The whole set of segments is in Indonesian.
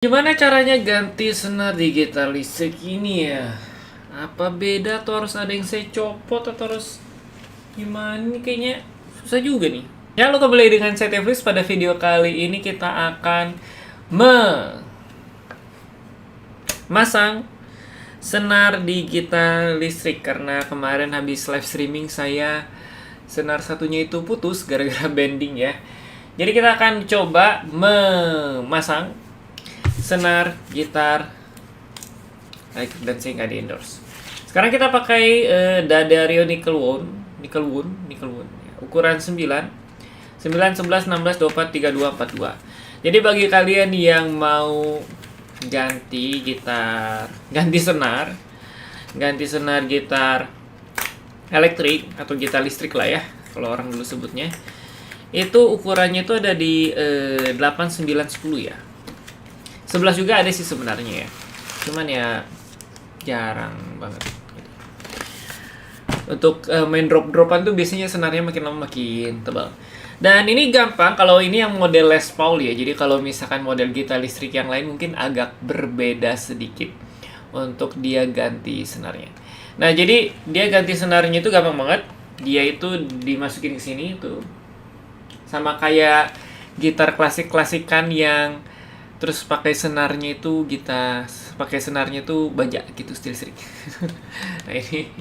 Gimana caranya ganti senar digital listrik ini ya? Apa beda atau harus ada yang saya copot atau harus gimana nih, kayaknya susah juga nih. Ya, lo kembali dengan saya Tefris. Pada video kali ini kita akan memasang senar digital listrik. Karena kemarin habis live streaming saya senar satunya itu putus gara-gara bending ya. Jadi kita akan coba memasang senar gitar dan saya nggak di endorse. Sekarang kita pakai D'Addario Nickel Wound ukuran 9 9, 11, 16, 24, 32, 42. Jadi bagi kalian yang mau ganti senar gitar elektrik atau gitar listrik lah ya, kalau orang dulu sebutnya, itu ukurannya itu ada di 8, 9, 10 ya. 11 juga ada sih sebenarnya ya, cuman ya jarang banget gitu. Untuk main drop-dropan tuh biasanya senarnya makin lama makin tebal. Dan ini gampang kalau ini yang model Les Paul ya. Jadi kalau misalkan model gitar listrik yang lain mungkin agak berbeda sedikit untuk dia ganti senarnya. Nah, jadi dia ganti senarnya itu gampang banget. Dia itu dimasukin ke sini tuh. Sama kayak gitar klasik-klasikan yang terus pakai senarnya itu baja gitu, steel string. Nah, ini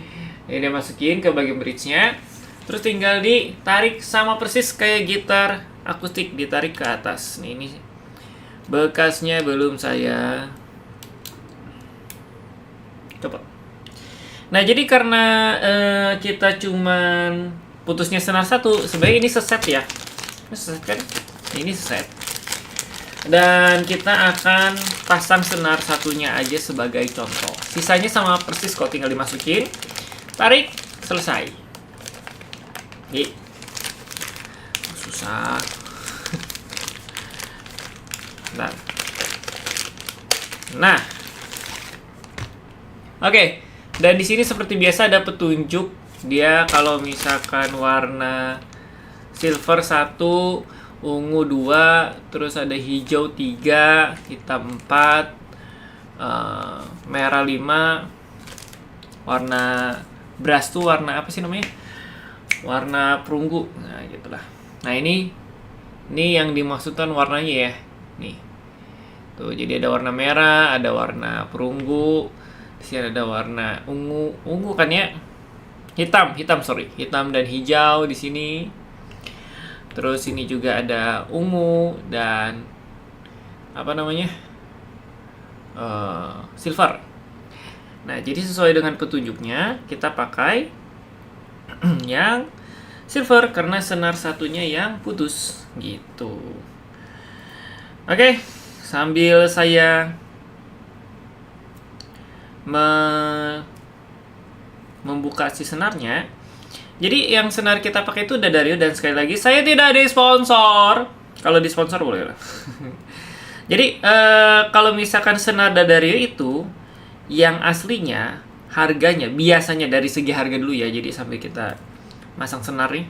dia masukin ke bagian bridge-nya. Terus tinggal ditarik sama persis kayak gitar akustik, ditarik ke atas. Nih, ini bekasnya belum saya coba. Nah, jadi karena kita cuman putusnya senar satu, sebenarnya ini seset ya. Ini seset kan? Ini seset. Dan kita akan pasang senar satunya aja sebagai contoh. Sisanya sama persis kok, tinggal dimasukin, tarik, selesai. Susah. Nah, oke. Dan di sini seperti biasa ada petunjuk. Dia kalau misalkan warna silver 1, ungu 2, terus ada hijau 3, hitam 4, merah 5, warna brass tuh warna apa sih namanya? Warna perunggu. Nah, gitulah. Nah, ini yang dimaksudkan warnanya ya. Nih. Tuh, jadi ada warna merah, ada warna perunggu, di sini ada warna ungu kan ya? Hitam dan hijau di sini. Terus ini juga ada ungu dan apa namanya? Silver. Nah, jadi sesuai dengan petunjuknya kita pakai yang silver karena senar satunya yang putus gitu. Oke, sambil saya membuka si senarnya. Jadi yang senar kita pakai itu D'Addario, dan sekali lagi saya tidak ada sponsor. Kalau di sponsor boleh lah. Jadi kalau misalkan senar D'Addario itu yang aslinya harganya biasanya dari segi harga dulu ya. Jadi sampai kita masang senar nih.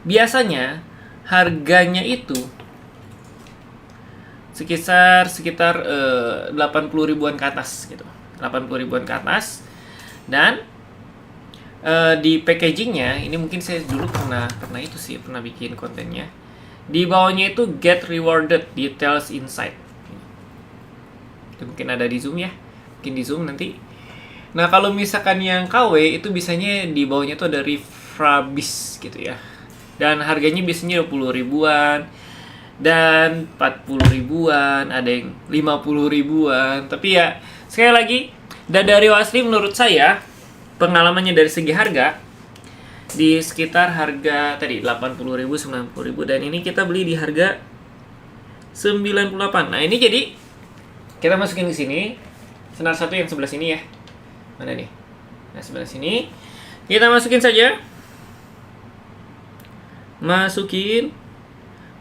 Biasanya harganya itu sekitar 80 ribuan ke atas gitu. 80 ribuan ke atas. Dan di packagingnya ini mungkin saya dulu pernah bikin kontennya. Di bawahnya itu get rewarded details inside. Itu mungkin ada di zoom ya, mungkin di zoom nanti. Nah, kalau misalkan yang KW itu biasanya di bawahnya itu ada refurbish gitu ya, dan harganya biasanya 20 ribuan dan 40 ribuan, ada yang 50 ribuan. Tapi ya sekali lagi, D'Addario asli menurut saya pengalamannya dari segi harga di sekitar harga tadi 80 ribu, 90 ribu, dan ini kita beli di harga 98. Nah, ini jadi kita masukin ke sini senar satu yang sebelah sini ya. Mana nih? Nah, sebelah sini kita masukin saja. Masukin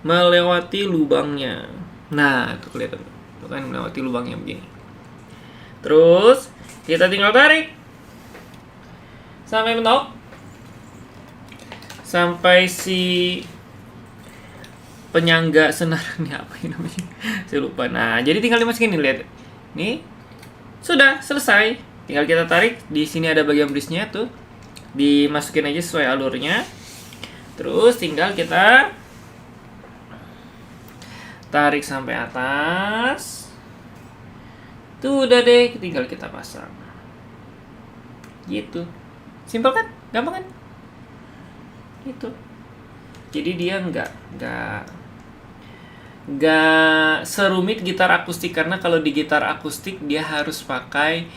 melewati lubangnya. Nah, itu kelihatan. Itu kan melewati lubangnya begini. Terus kita tinggal tarik sampai mentok, sampai si penyangga senarnya apa ini namanya? Saya lupa. Nah, jadi tinggal dimasukin nih, lihat. Nih. Sudah selesai. Tinggal kita tarik. Di sini ada bagian bridge-nya tuh. Dimasukin aja sesuai alurnya. Terus tinggal kita tarik sampai atas. Tuh udah deh, tinggal kita pasang. Gitu. Simpel kan? Gampang kan? Gitu. Jadi dia nggak serumit gitar akustik, karena kalau di gitar akustik dia harus pakai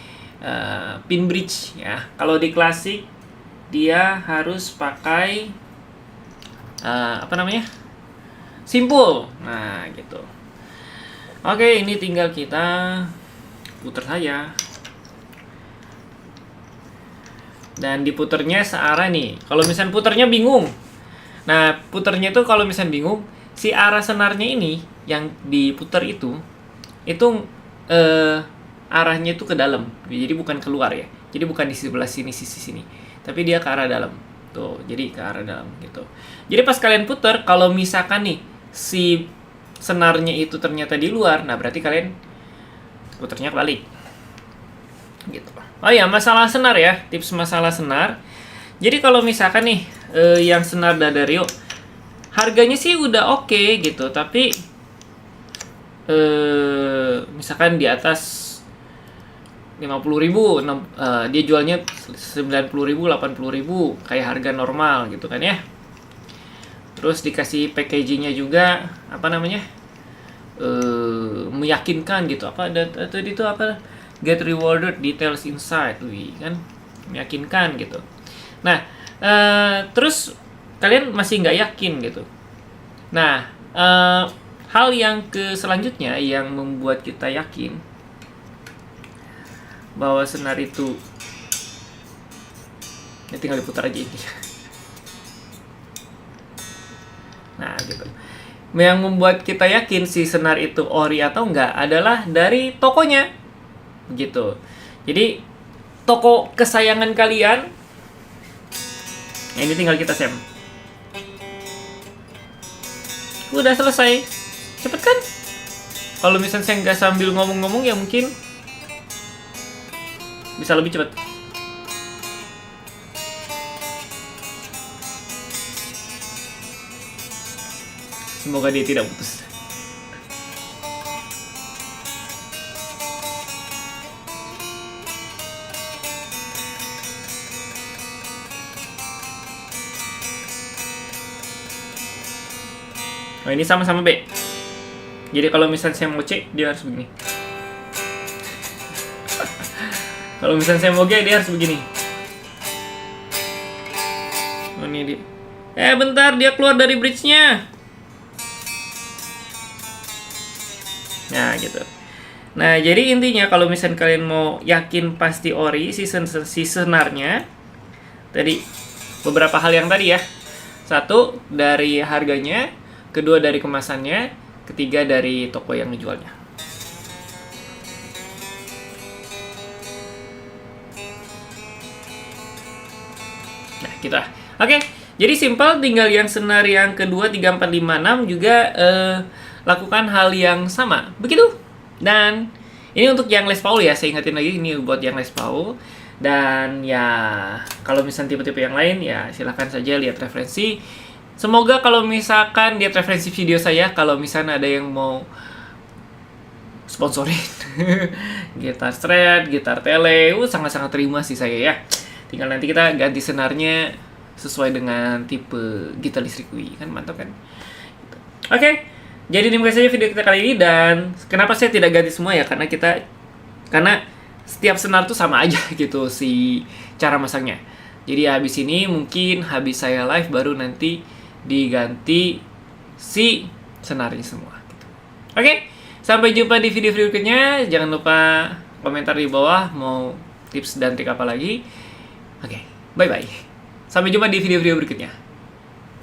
pin bridge ya. Kalau di klasik dia harus pakai apa namanya? Simpul. Nah, gitu. Oke, ini tinggal kita puter saja. Dan diputernya searah nih. Kalau misalnya puternya bingung. Nah, puternya itu kalau misalnya bingung, si arah senarnya ini yang diputer itu arahnya itu ke dalam. Jadi bukan keluar ya. Jadi bukan di sebelah sini, sisi sini. Tapi dia ke arah dalam. Tuh, jadi ke arah dalam gitu. Jadi pas kalian puter, kalau misalkan nih si senarnya itu ternyata di luar, nah berarti kalian puternya kebalik. Gitu. Oh ya, masalah senar ya, tips masalah senar. Jadi kalau misalkan nih yang senar D'Addario harganya sih udah oke gitu, tapi misalkan di atas 50.000, dia jualnya 90.000, 80.000 kayak harga normal gitu kan ya. Terus dikasih packagingnya juga apa namanya, meyakinkan gitu. Apa tadi itu apa, get rewarded details inside, wih kan meyakinkan gitu. Nah terus kalian masih nggak yakin gitu. Nah hal yang selanjutnya yang membuat kita yakin bahwa senar itu ya tinggal diputar aja ini. Nah gitu. Yang membuat kita yakin si senar itu ori atau enggak adalah dari tokonya gitu. Jadi toko kesayangan kalian, nah ini tinggal kita save. Udah selesai, cepet kan? Kalau misalnya saya nggak sambil ngomong-ngomong ya mungkin bisa lebih cepat. Semoga dia tidak putus. Oh, ini sama-sama B. Jadi kalau misalnya saya mau C, dia harus begini. Kalau misalnya saya mau G, dia harus begini. Oh, ini dia. Bentar, dia keluar dari bridge-nya. Nah, gitu. Nah, jadi intinya kalau misalnya kalian mau yakin pasti ori si senarnya, tadi beberapa hal yang tadi ya. Satu, dari harganya, kedua dari kemasannya, ketiga dari toko yang menjualnya. Nah, gitu lah. Oke, jadi simpel, tinggal yang senar yang kedua 3, 4, 5, 6 juga lakukan hal yang sama. Begitu. Dan ini untuk yang Les Paul ya, saya ingetin lagi ini buat yang Les Paul. Dan ya kalau misalnya tipe-tipe yang lain ya silahkan saja lihat referensi. Semoga kalau misalkan lihat referensi video saya, kalau misalnya ada yang mau sponsorin gitar strat, gitar tele, sangat-sangat terima sih saya ya. Tinggal nanti kita ganti senarnya sesuai dengan tipe gitar listrik Wii, kan mantap kan. Oke. Jadi demikian saja video kita kali ini, dan kenapa saya tidak ganti semua ya, karena setiap senar tuh sama aja gitu si cara masangnya. Jadi habis ini mungkin habis saya live baru nanti diganti si senarnya semua gitu. Oke, sampai jumpa di video berikutnya. Jangan lupa komentar di bawah mau tips dan trik apa lagi. Oke, bye bye. Sampai jumpa di video berikutnya.